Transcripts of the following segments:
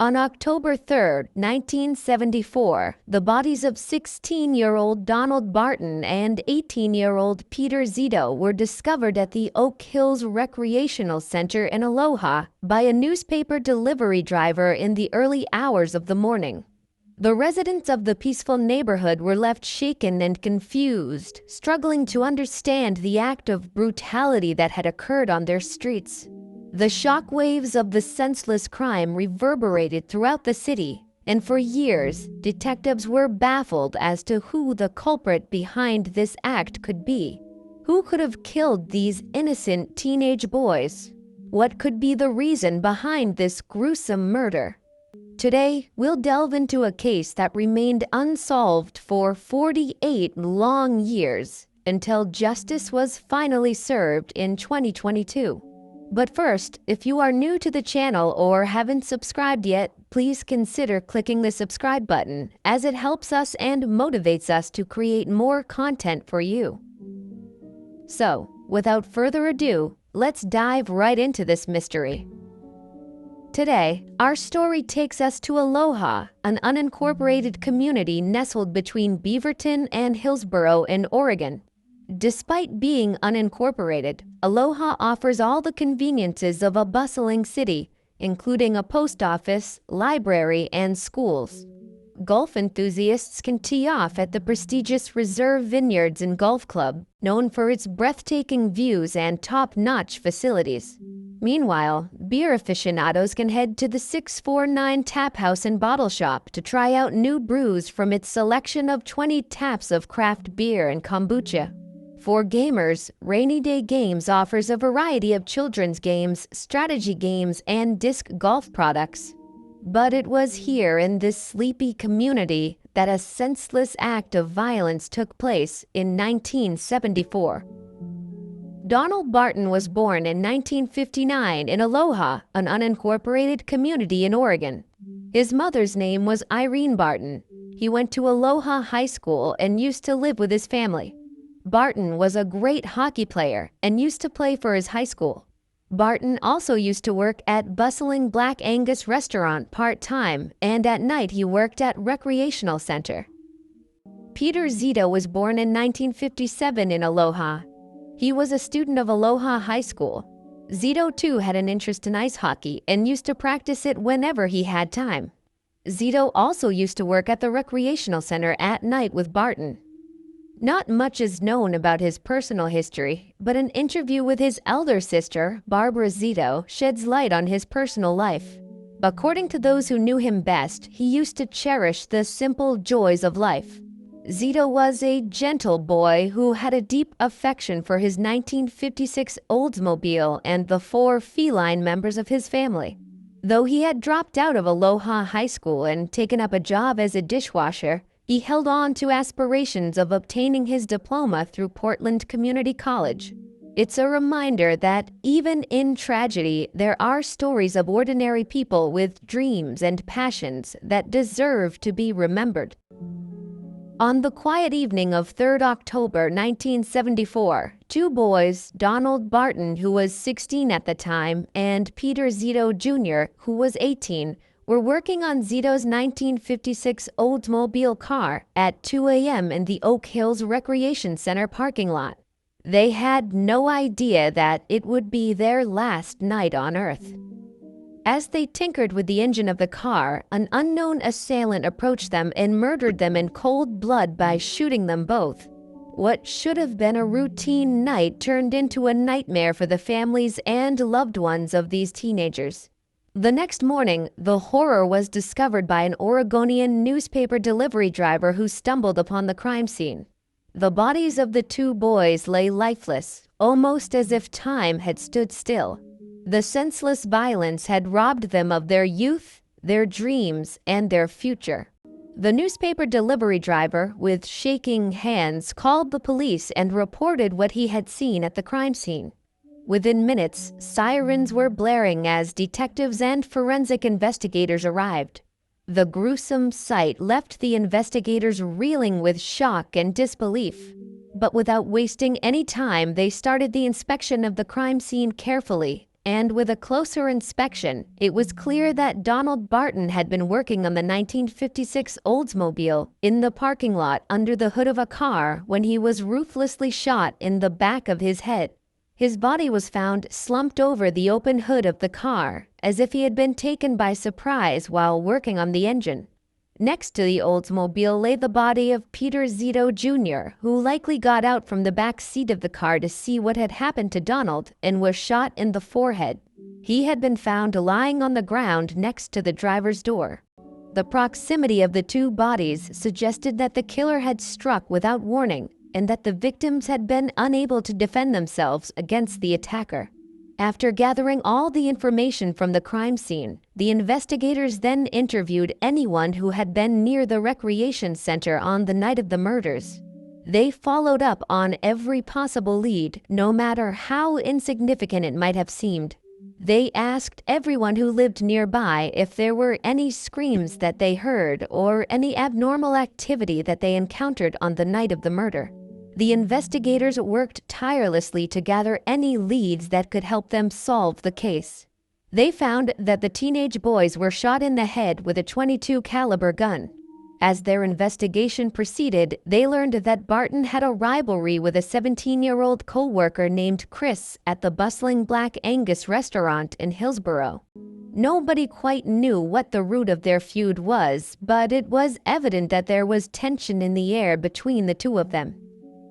On October 3, 1974, the bodies of 16-year-old Donald Barton and 18-year-old Peter Zito were discovered at the Oak Hills Recreational Center in Aloha by a newspaper delivery driver in the early hours of the morning. The residents of the peaceful neighborhood were left shaken and confused, struggling to understand the act of brutality that had occurred on their streets. The shockwaves of the senseless crime reverberated throughout the city, and for years, detectives were baffled as to who the culprit behind this act could be. Who could have killed these innocent teenage boys? What could be the reason behind this gruesome murder? Today, we'll delve into a case that remained unsolved for 48 long years until justice was finally served in 2022. But first, if you are new to the channel or haven't subscribed yet, please consider clicking the subscribe button, as it helps us and motivates us to create more content for you. So, without further ado, let's dive right into this mystery. Today, our story takes us to Aloha, an unincorporated community nestled between Beaverton and Hillsboro in Oregon. Despite being unincorporated, Aloha offers all the conveniences of a bustling city, including a post office, library, and schools. Golf enthusiasts can tee off at the prestigious Reserve Vineyards and Golf Club, known for its breathtaking views and top-notch facilities. Meanwhile, beer aficionados can head to the 649 Tap House and Bottle Shop to try out new brews from its selection of 20 taps of craft beer and kombucha. For gamers, Rainy Day Games offers a variety of children's games, strategy games, and disc golf products. But it was here in this sleepy community that a senseless act of violence took place in 1974. Donald Barton was born in 1959 in Aloha, an unincorporated community in Oregon. His mother's name was Irene Barton. He went to Aloha High School and used to live with his family. Barton was a great hockey player and used to play for his high school. Barton also used to work at bustling Black Angus restaurant part-time, and at night he worked at recreational center. Peter Zito was born in 1957 in Aloha. He was a student of Aloha High School. Zito too had an interest in ice hockey and used to practice it whenever he had time. Zito also used to work at the recreational center at night with Barton. Not much is known about his personal history, but an interview with his elder sister, Barbara Zito, sheds light on his personal life. According to those who knew him best, he used to cherish the simple joys of life. Zito was a gentle boy who had a deep affection for his 1956 Oldsmobile and the 4 feline members of his family. Though he had dropped out of Aloha High School and taken up a job as a dishwasher, he held on to aspirations of obtaining his diploma through Portland Community College. It's a reminder that even in tragedy, there are stories of ordinary people with dreams and passions that deserve to be remembered. On the quiet evening of 3 October 1974, 2 boys, Donald Barton, who was 16 at the time, and Peter Zito Jr., who was 18, were working on Zito's 1956 Oldsmobile car at 2 a.m. in the Oak Hills Recreation Center parking lot. They had no idea that it would be their last night on Earth. As they tinkered with the engine of the car, an unknown assailant approached them and murdered them in cold blood by shooting them both. What should have been a routine night turned into a nightmare for the families and loved ones of these teenagers. The next morning, the horror was discovered by an Oregonian newspaper delivery driver who stumbled upon the crime scene. The bodies of the 2 boys lay lifeless, almost as if time had stood still. The senseless violence had robbed them of their youth, their dreams, and their future. The newspaper delivery driver, with shaking hands, called the police and reported what he had seen at the crime scene. Within minutes, sirens were blaring as detectives and forensic investigators arrived. The gruesome sight left the investigators reeling with shock and disbelief. But without wasting any time, they started the inspection of the crime scene carefully and with a closer inspection, it was clear that Donald Barton had been working on the 1956 Oldsmobile in the parking lot under the hood of a car when he was ruthlessly shot in the back of his head. His body was found slumped over the open hood of the car, as if he had been taken by surprise while working on the engine. Next to the Oldsmobile lay the body of Peter Zito Jr., who likely got out from the back seat of the car to see what had happened to Donald and was shot in the forehead. He had been found lying on the ground next to the driver's door. The proximity of the two bodies suggested that the killer had struck without warning and that the victims had been unable to defend themselves against the attacker. After gathering all the information from the crime scene, the investigators then interviewed anyone who had been near the recreation center on the night of the murders. They followed up on every possible lead, no matter how insignificant it might have seemed. They asked everyone who lived nearby if there were any screams that they heard or any abnormal activity that they encountered on the night of the murder. The investigators worked tirelessly to gather any leads that could help them solve the case. They found that the teenage boys were shot in the head with a .22 caliber gun. As their investigation proceeded, they learned that Barton had a rivalry with a 17-year-old co-worker named Chris at the bustling Black Angus restaurant in Hillsborough. Nobody quite knew what the root of their feud was, but it was evident that there was tension in the air between the two of them.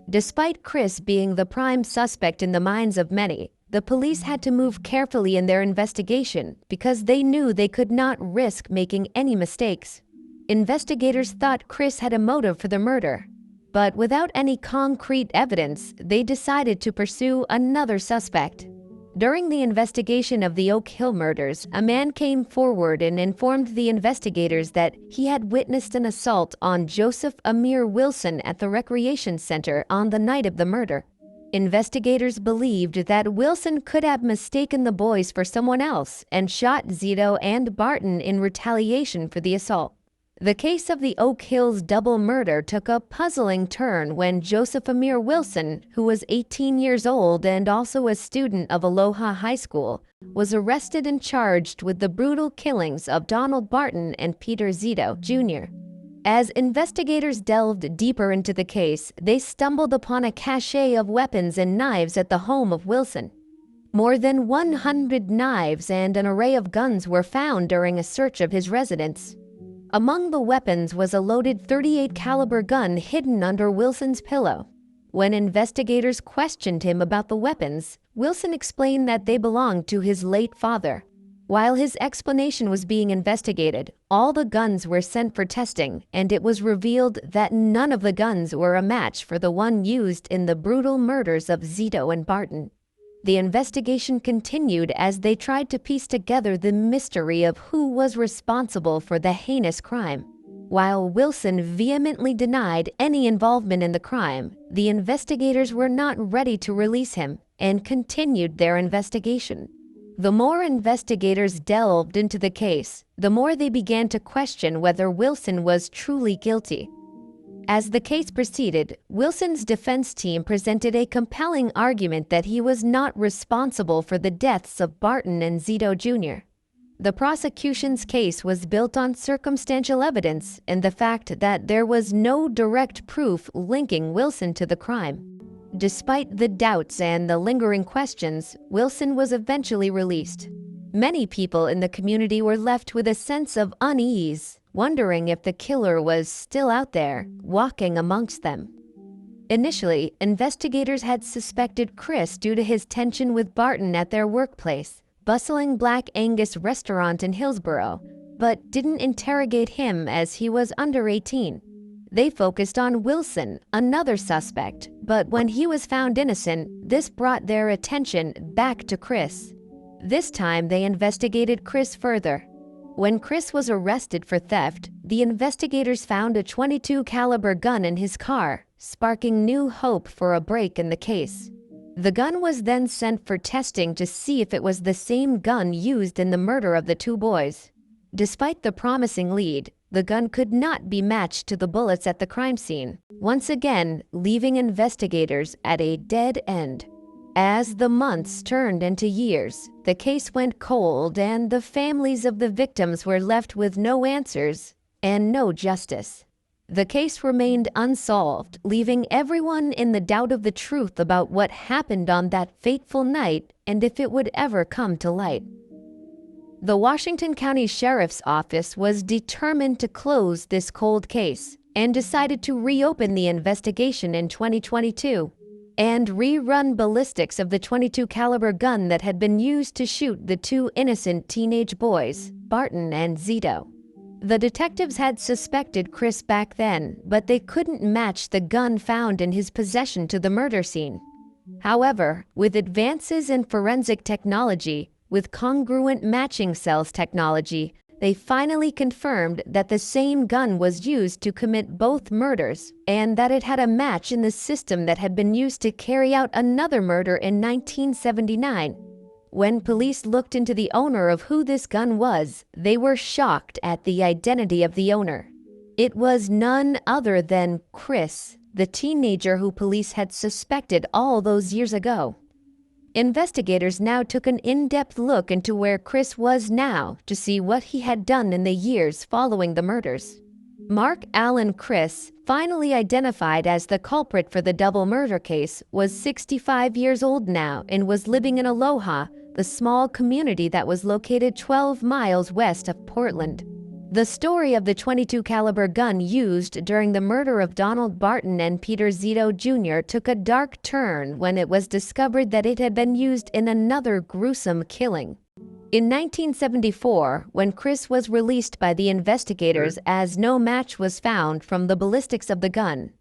Despite Chris being the prime suspect in the minds of many, the police had to move carefully in their investigation because they knew they could not risk making any mistakes. Investigators thought Chris had a motive for the murder, but without any concrete evidence, they decided to pursue another suspect. During the investigation of the Oak Hill murders, a man came forward and informed the investigators that he had witnessed an assault on Joseph Amir Wilson at the recreation center on the night of the murder. Investigators believed that Wilson could have mistaken the boys for someone else and shot Zito and Barton in retaliation for the assault. The case of the Oak Hills double murder took a puzzling turn when Joseph Amir Wilson, who was 18 years old and also a student of Aloha High School, was arrested and charged with the brutal killings of Donald Barton and Peter Zito Jr. As investigators delved deeper into the case, they stumbled upon a cache of weapons and knives at the home of Wilson. More than 100 knives and an array of guns were found during a search of his residence. Among the weapons was a loaded .38 caliber gun hidden under Wilson's pillow. When investigators questioned him about the weapons, Wilson explained that they belonged to his late father. While his explanation was being investigated, all the guns were sent for testing, and it was revealed that none of the guns were a match for the one used in the brutal murders of Zito and Barton. The investigation continued as they tried to piece together the mystery of who was responsible for the heinous crime. While Wilson vehemently denied any involvement in the crime, the investigators were not ready to release him and continued their investigation. The more investigators delved into the case, the more they began to question whether Wilson was truly guilty. As the case proceeded, Wilson's defense team presented a compelling argument that he was not responsible for the deaths of Barton and Zito Jr. The prosecution's case was built on circumstantial evidence and the fact that there was no direct proof linking Wilson to the crime. Despite the doubts and the lingering questions, Wilson was eventually released. Many people in the community were left with a sense of unease, wondering if the killer was still out there, walking amongst them. Initially, investigators had suspected Chris due to his tension with Barton at their workplace, bustling Black Angus restaurant in Hillsborough, but didn't interrogate him as he was under 18. They focused on Wilson, another suspect, but when he was found innocent, this brought their attention back to Chris. This time, they investigated Chris further. When Chris was arrested for theft, the investigators found a .22 caliber gun in his car, sparking new hope for a break in the case. The gun was then sent for testing to see if it was the same gun used in the murder of the two boys. Despite the promising lead, the gun could not be matched to the bullets at the crime scene, once again leaving investigators at a dead end. As the months turned into years, the case went cold and the families of the victims were left with no answers and no justice. The case remained unsolved, leaving everyone in the doubt of the truth about what happened on that fateful night and if it would ever come to light. The Washington County Sheriff's Office was determined to close this cold case and decided to reopen the investigation in 2022 and rerun ballistics of the .22 caliber gun that had been used to shoot the two innocent teenage boys, Barton and Zito. The detectives had suspected Chris back then, but they couldn't match the gun found in his possession to the murder scene. However, with advances in forensic technology, with congruent matching cells technology, they finally confirmed that the same gun was used to commit both murders and that it had a match in the system that had been used to carry out another murder in 1979. When police looked into the owner of who this gun was, they were shocked at the identity of the owner. It was none other than Chris, the teenager who police had suspected all those years ago. Investigators now took an in-depth look into where Chris was now to see what he had done in the years following the murders. Mark Allen Chris, finally identified as the culprit for the double murder case, was 65 years old now and was living in Aloha, the small community that was located 12 miles west of Portland. The story of the .22 caliber gun used during the murder of Donald Barton and Peter Zito Jr. took a dark turn when it was discovered that it had been used in another gruesome killing. In 1974, when Chris was released by the investigators as no match was found from the ballistics of the gun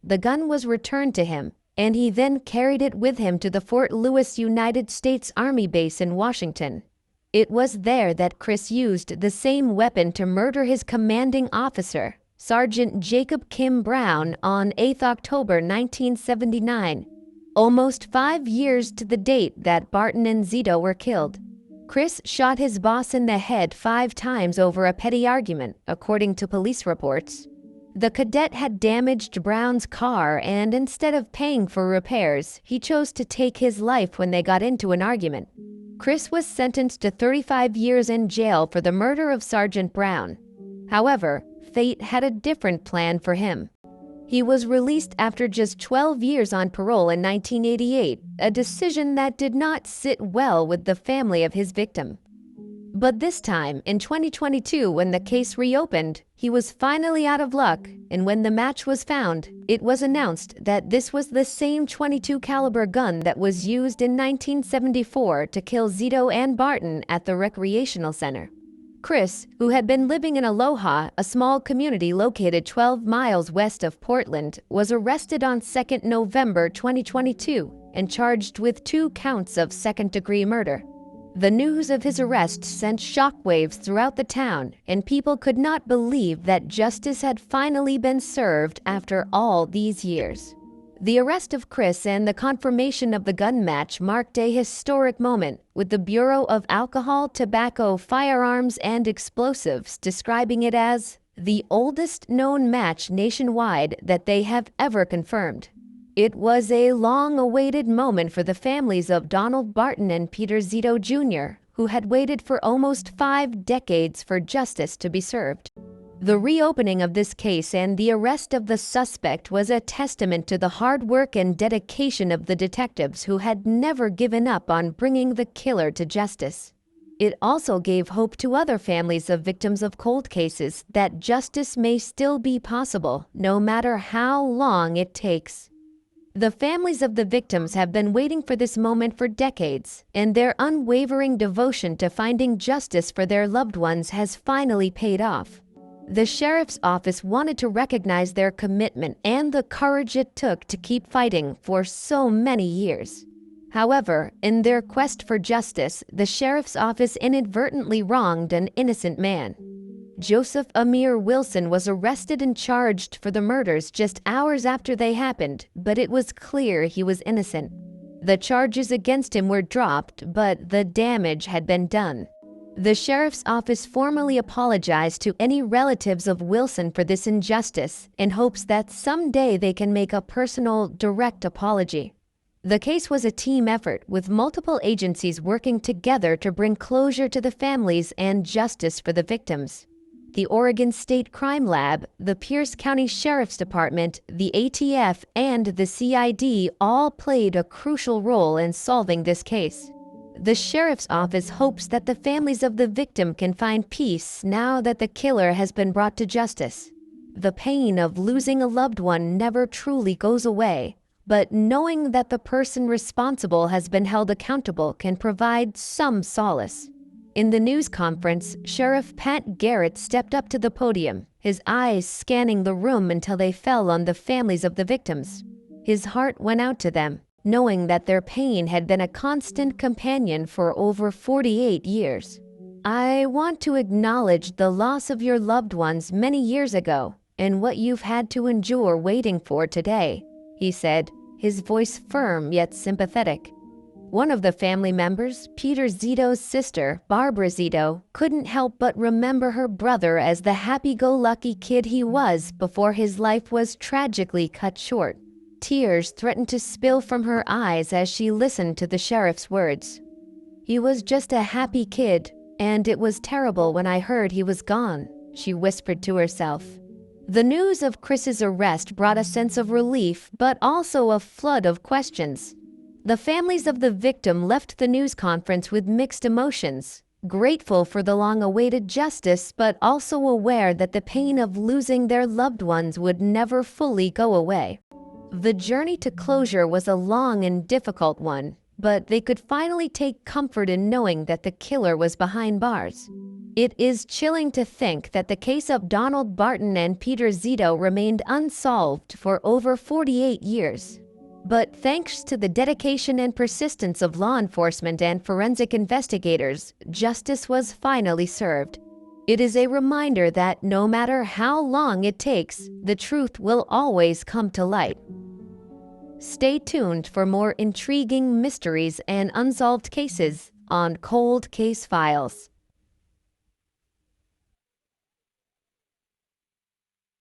was returned to him, and he then carried it with him to the Fort Lewis United States Army base in Washington. It was there that Chris used the same weapon to murder his commanding officer, Sergeant Jacob Kim Brown, on 8 October 1979, almost 5 years to the date that Barton and Zito were killed. Chris shot his boss in the head 5 times over a petty argument, according to police reports. The cadet had damaged Brown's car, and instead of paying for repairs, he chose to take his life when they got into an argument. Chris was sentenced to 35 years in jail for the murder of Sergeant Brown. However, fate had a different plan for him. He was released after just 12 years on parole in 1988, a decision that did not sit well with the family of his victim. But this time, in 2022, when the case reopened, he was finally out of luck, and when the match was found, it was announced that this was the same .22 caliber gun that was used in 1974 to kill Zito and Barton at the recreational center. Chris, who had been living in Aloha, a small community located 12 miles west of Portland, was arrested on 2 November 2022 and charged with 2 counts of second-degree murder. The news of his arrest sent shockwaves throughout the town, and people could not believe that justice had finally been served after all these years. The arrest of Chris and the confirmation of the gun match marked a historic moment, with the Bureau of Alcohol, Tobacco, Firearms, and Explosives describing it as the oldest known match nationwide that they have ever confirmed. It was a long-awaited moment for the families of Donald Barton and Peter Zito Jr., who had waited for almost 5 decades for justice to be served. The reopening of this case and the arrest of the suspect was a testament to the hard work and dedication of the detectives who had never given up on bringing the killer to justice. It also gave hope to other families of victims of cold cases that justice may still be possible, no matter how long it takes. The families of the victims have been waiting for this moment for decades, and their unwavering devotion to finding justice for their loved ones has finally paid off. The sheriff's office wanted to recognize their commitment and the courage it took to keep fighting for so many years. However, in their quest for justice, the sheriff's office inadvertently wronged an innocent man. Joseph Amir Wilson was arrested and charged for the murders just hours after they happened, but it was clear he was innocent. The charges against him were dropped, but the damage had been done. The sheriff's office formally apologized to any relatives of Wilson for this injustice in hopes that someday they can make a personal, direct apology. The case was a team effort with multiple agencies working together to bring closure to the families and justice for the victims. The Oregon State Crime Lab, the Pierce County Sheriff's Department, the ATF, and the CID all played a crucial role in solving this case. The sheriff's office hopes that the families of the victim can find peace now that the killer has been brought to justice. The pain of losing a loved one never truly goes away, but knowing that the person responsible has been held accountable can provide some solace. In the news conference, Sheriff Pat Garrett stepped up to the podium, his eyes scanning the room until they fell on the families of the victims. His heart went out to them, knowing that their pain had been a constant companion for over 48 years. "I want to acknowledge the loss of your loved ones many years ago and what you've had to endure waiting for today," he said, his voice firm yet sympathetic. One of the family members, Peter Zito's sister, Barbara Zito, couldn't help but remember her brother as the happy-go-lucky kid he was before his life was tragically cut short. Tears threatened to spill from her eyes as she listened to the sheriff's words. "He was just a happy kid, and it was terrible when I heard he was gone," she whispered to herself. The news of Chris's arrest brought a sense of relief, but also a flood of questions. The families of the victim left the news conference with mixed emotions, grateful for the long-awaited justice, but also aware that the pain of losing their loved ones would never fully go away. The journey to closure was a long and difficult one, but they could finally take comfort in knowing that the killer was behind bars. It is chilling to think that the case of Donald Barton and Peter Zito remained unsolved for over 48 years. But thanks to the dedication and persistence of law enforcement and forensic investigators, justice was finally served. It is a reminder that no matter how long it takes, the truth will always come to light. Stay tuned for more intriguing mysteries and unsolved cases on Cold Case Files.